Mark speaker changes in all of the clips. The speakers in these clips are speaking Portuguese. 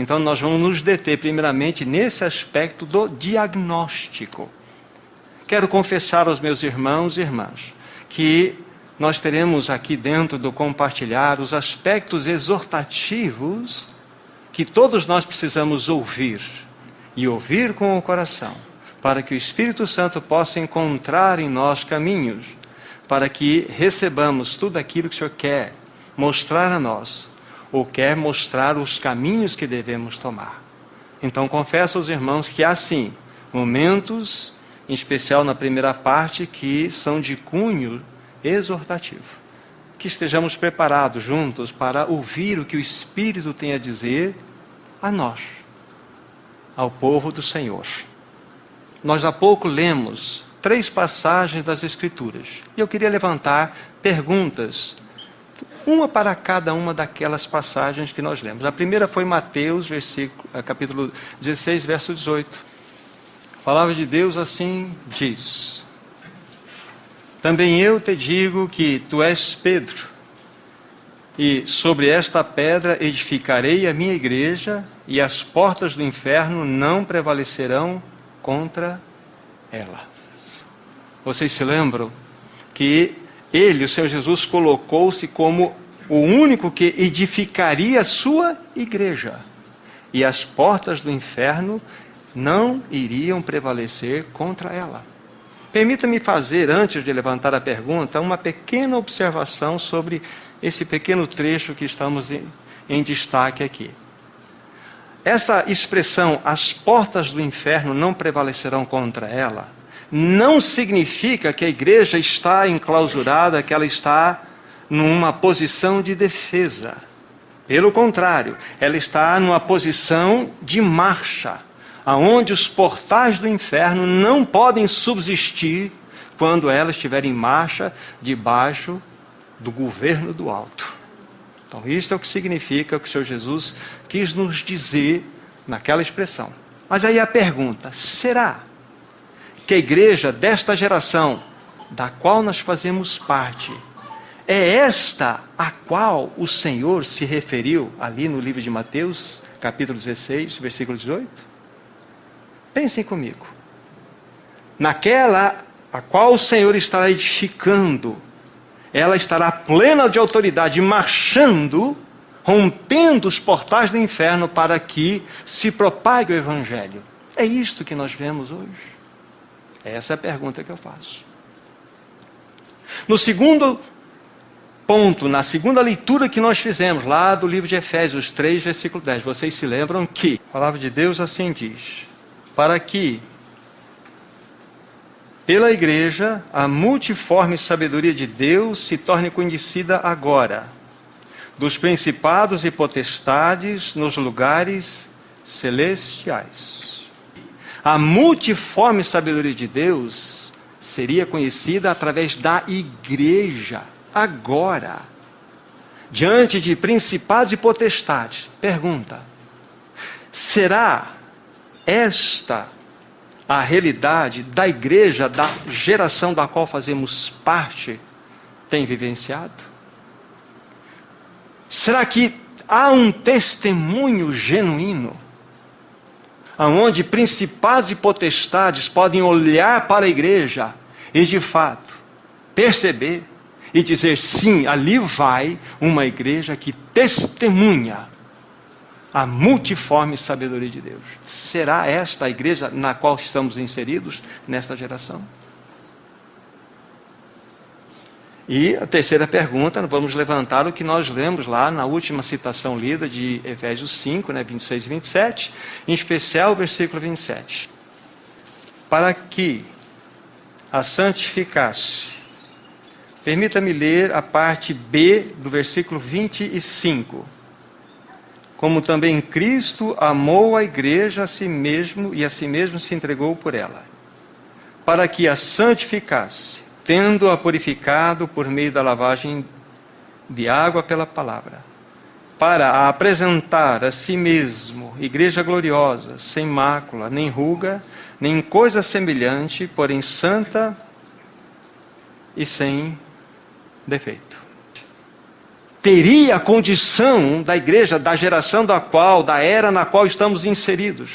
Speaker 1: Então nós vamos nos deter primeiramente nesse aspecto do diagnóstico. Quero confessar aos meus irmãos e irmãs que nós teremos aqui dentro do compartilhar os aspectos exortativos que todos nós precisamos ouvir, e ouvir com o coração, para que o Espírito Santo possa encontrar em nós caminhos, para que recebamos tudo aquilo que o Senhor quer mostrar a nós, ou quer mostrar os caminhos que devemos tomar. Então confesso aos irmãos que há sim momentos, em especial na primeira parte, que são de cunho exortativo. Que estejamos preparados juntos para ouvir o que o Espírito tem a dizer a nós, ao povo do Senhor. Nós há pouco lemos 3 passagens das Escrituras, e eu queria levantar perguntas, uma para cada uma daquelas passagens que nós lemos. A primeira foi Mateus, capítulo 16, verso 18. A palavra de Deus assim diz: também eu te digo que tu és Pedro, e sobre esta pedra edificarei a minha igreja, e as portas do inferno não prevalecerão contra ela. Vocês se lembram que ele, o Senhor Jesus, colocou-se como o único que edificaria a sua igreja, e as portas do inferno não iriam prevalecer contra ela. Permita-me fazer, antes de levantar a pergunta, uma pequena observação sobre esse pequeno trecho que estamos em destaque aqui. Essa expressão, as portas do inferno não prevalecerão contra ela, não significa que a igreja está enclausurada, que ela está numa posição de defesa. Pelo contrário, ela está numa posição de marcha, aonde os portais do inferno não podem subsistir quando ela estiver em marcha debaixo do governo do alto. Então isso é o que significa o que o Senhor Jesus quis nos dizer naquela expressão. Mas aí a pergunta: será que a igreja desta geração, da qual nós fazemos parte, é esta a qual o Senhor se referiu ali no livro de Mateus, capítulo 16, versículo 18? Pensem comigo. Naquela a qual o Senhor estará edificando, ela estará plena de autoridade, marchando, rompendo os portais do inferno para que se propague o Evangelho. É isto que nós vemos hoje? Essa é a pergunta que eu faço. No segundo ponto, na segunda leitura que nós fizemos, lá do livro de Efésios 3, versículo 10, vocês se lembram que a palavra de Deus assim diz: para que pela igreja a multiforme sabedoria de Deus se torne conhecida agora, dos principados e potestades nos lugares celestiais. A multiforme sabedoria de Deus seria conhecida através da igreja, agora, diante de principados e potestades. Pergunta: será esta a realidade da igreja, da geração da qual fazemos parte, tem vivenciado? Será que há um testemunho genuíno, onde principados e potestades podem olhar para a igreja e de fato perceber e dizer: sim, ali vai uma igreja que testemunha a multiforme sabedoria de Deus? Será esta a igreja na qual estamos inseridos nesta geração? E a terceira pergunta, vamos levantar o que nós lemos lá na última citação lida de Efésios 5, 26 e 27, em especial o versículo 27. Para que a santificasse. Permita-me ler a parte B do versículo 25. Como também Cristo amou a igreja a si mesmo e a si mesmo se entregou por ela, para que a santificasse, tendo-a purificado por meio da lavagem de água pela palavra, para a apresentar a si mesmo, igreja gloriosa, sem mácula, nem ruga, nem coisa semelhante, porém santa e sem defeito. teria a condição da igreja, da geração da era na qual estamos inseridos.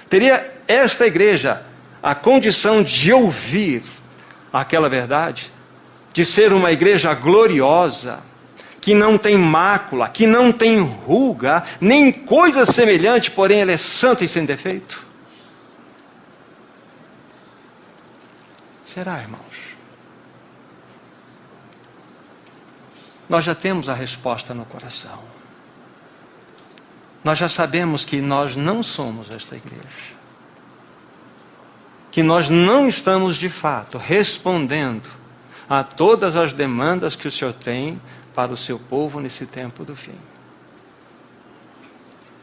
Speaker 1: Teria esta igreja a condição de ouvir aquela verdade, de ser uma igreja gloriosa, que não tem mácula, que não tem ruga, nem coisa semelhante, porém ela é santa e sem defeito? Será, irmãos? Nós já temos a resposta no coração. Nós já sabemos que nós não somos esta igreja. Que nós não estamos de fato respondendo a todas as demandas que o Senhor tem para o seu povo nesse tempo do fim.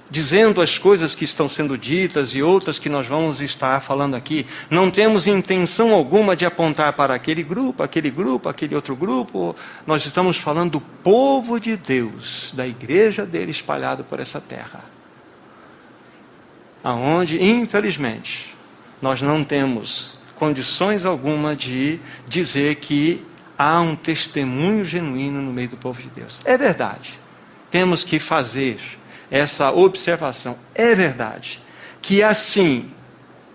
Speaker 1: Dizendo as coisas que estão sendo ditas e outras que nós vamos estar falando aqui, não temos intenção alguma de apontar para aquele grupo, aquele outro grupo. Nós estamos falando do povo de Deus, da igreja dele espalhado por essa terra. Aonde, infelizmente, nós não temos condições alguma de dizer que há um testemunho genuíno no meio do povo de Deus. É verdade. Temos que fazer essa observação. É verdade que assim,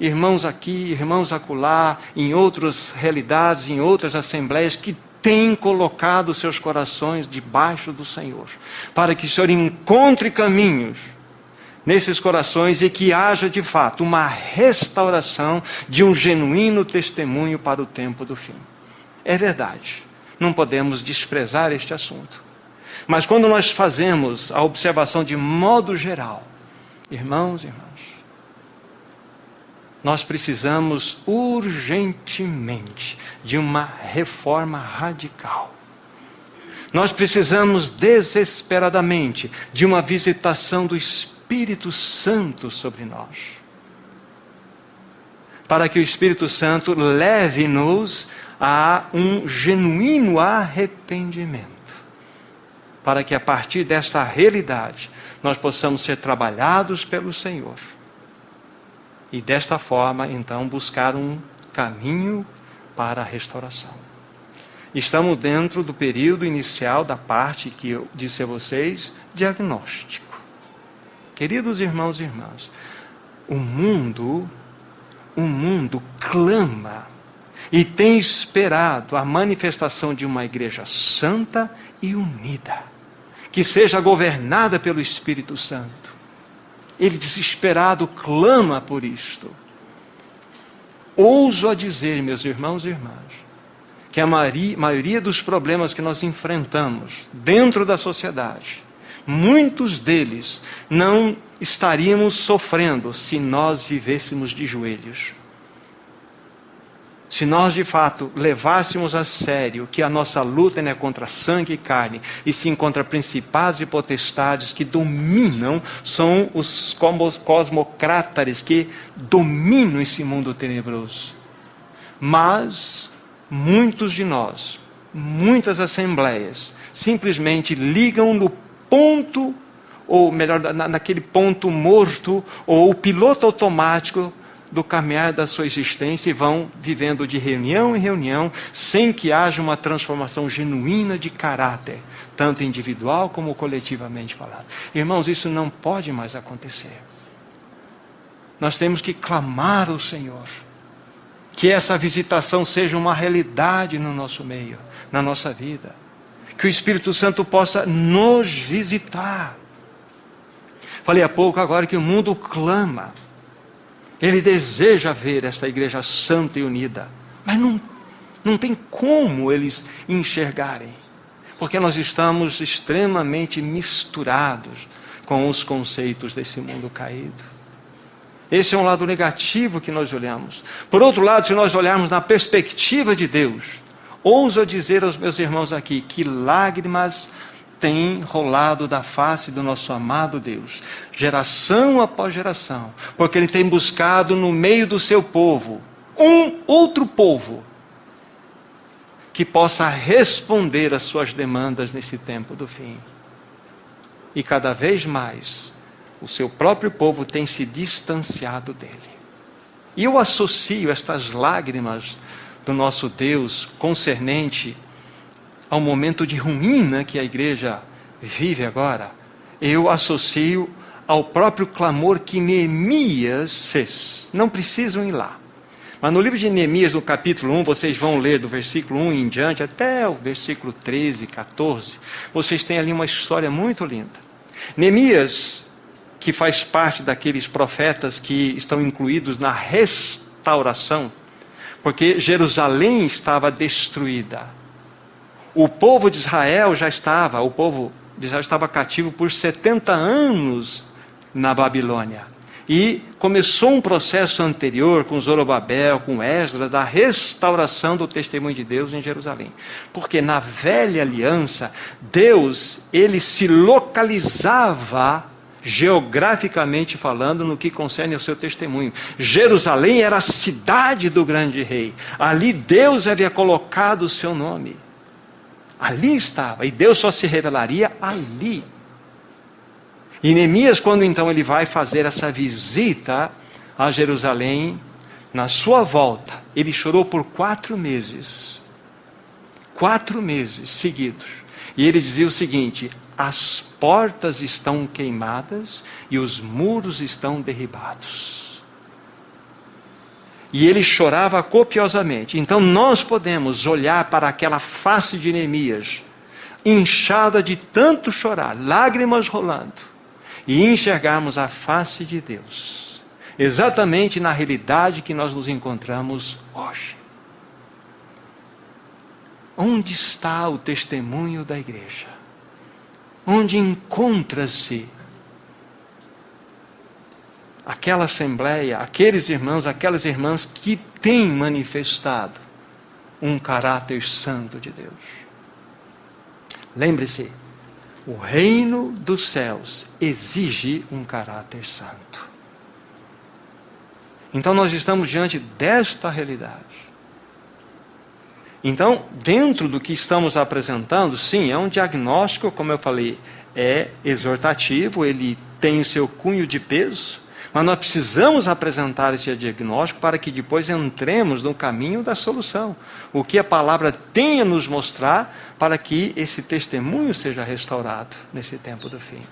Speaker 1: irmãos aqui, irmãos acolá, em outras realidades, em outras assembleias, que têm colocado seus corações debaixo do Senhor, para que o Senhor encontre caminhos nesses corações e que haja de fato uma restauração de um genuíno testemunho para o tempo do fim. É verdade, não podemos desprezar este assunto. Mas quando nós fazemos a observação de modo geral, irmãos e irmãs, nós precisamos urgentemente de uma reforma radical. Nós precisamos desesperadamente de uma visitação do Espírito Santo sobre nós, para que o Espírito Santo leve-nos a um genuíno arrependimento, para que a partir desta realidade nós possamos ser trabalhados pelo Senhor e desta forma então buscar um caminho para a restauração. Estamos dentro do período inicial da parte que eu disse a vocês, diagnóstico. Queridos irmãos e irmãs, o mundo clama e tem esperado a manifestação de uma igreja santa e unida, que seja governada pelo Espírito Santo. Ele desesperado clama por isto. Ouso a dizer, meus irmãos e irmãs, que a maioria dos problemas que nós enfrentamos dentro da sociedade, muitos deles não estaríamos sofrendo se nós vivêssemos de joelhos. Se nós de fato levássemos a sério que a nossa luta não é contra sangue e carne, e sim contra principados e potestades que dominam, são os cosmocrátares que dominam esse mundo tenebroso. Mas muitos de nós, muitas assembleias, simplesmente ligam no ponto, ou melhor, naquele ponto morto, ou o piloto automático do caminhar da sua existência e vão vivendo de reunião em reunião, sem que haja uma transformação genuína de caráter, tanto individual como coletivamente falado. Irmãos, isso não pode mais acontecer. Nós temos que clamar ao Senhor, que essa visitação seja uma realidade no nosso meio, na nossa vida. Que o Espírito Santo possa nos visitar. Falei há pouco agora que o mundo clama. Ele deseja ver esta igreja santa e unida. Mas não tem como eles enxergarem. Porque nós estamos extremamente misturados com os conceitos desse mundo caído. Esse é um lado negativo que nós olhamos. Por outro lado, se nós olharmos na perspectiva de Deus, ouso dizer aos meus irmãos aqui que lágrimas têm rolado da face do nosso amado Deus, geração após geração, porque Ele tem buscado no meio do seu povo, um outro povo, que possa responder às suas demandas nesse tempo do fim. E cada vez mais, o seu próprio povo tem se distanciado dele. E eu associo estas lágrimas do nosso Deus concernente ao momento de ruína que a igreja vive agora, eu associo ao próprio clamor que Neemias fez. Não precisam ir lá. Mas no livro de Neemias, no capítulo 1, vocês vão ler do versículo 1 em diante, até o versículo 13, 14, vocês têm ali uma história muito linda. Neemias, que faz parte daqueles profetas que estão incluídos na restauração, porque Jerusalém estava destruída. O povo de Israel estava cativo por 70 anos na Babilônia. E começou um processo anterior com Zorobabel, com Esdras, da restauração do testemunho de Deus em Jerusalém. Porque na velha aliança, Deus, ele se localizava geograficamente falando no que concerne ao seu testemunho. Jerusalém era a cidade do grande rei. Ali Deus havia colocado o seu nome. Ali estava, e Deus só se revelaria ali. E Neemias, quando então ele vai fazer essa visita a Jerusalém, na sua volta, ele chorou por 4 meses. 4 meses seguidos. E ele dizia o seguinte: as portas estão queimadas e os muros estão derribados. E ele chorava copiosamente. Então nós podemos olhar para aquela face de Neemias, inchada de tanto chorar, lágrimas rolando, e enxergarmos a face de Deus, exatamente na realidade que nós nos encontramos hoje. Onde está o testemunho da igreja? Onde encontra-se aquela assembleia, aqueles irmãos, aquelas irmãs que têm manifestado um caráter santo de Deus? Lembre-se, o reino dos céus exige um caráter santo. Então nós estamos diante desta realidade. Então, dentro do que estamos apresentando, sim, é um diagnóstico, como eu falei, é exortativo, ele tem o seu cunho de peso, mas nós precisamos apresentar esse diagnóstico para que depois entremos no caminho da solução. O que a palavra tem a nos mostrar para que esse testemunho seja restaurado nesse tempo do fim.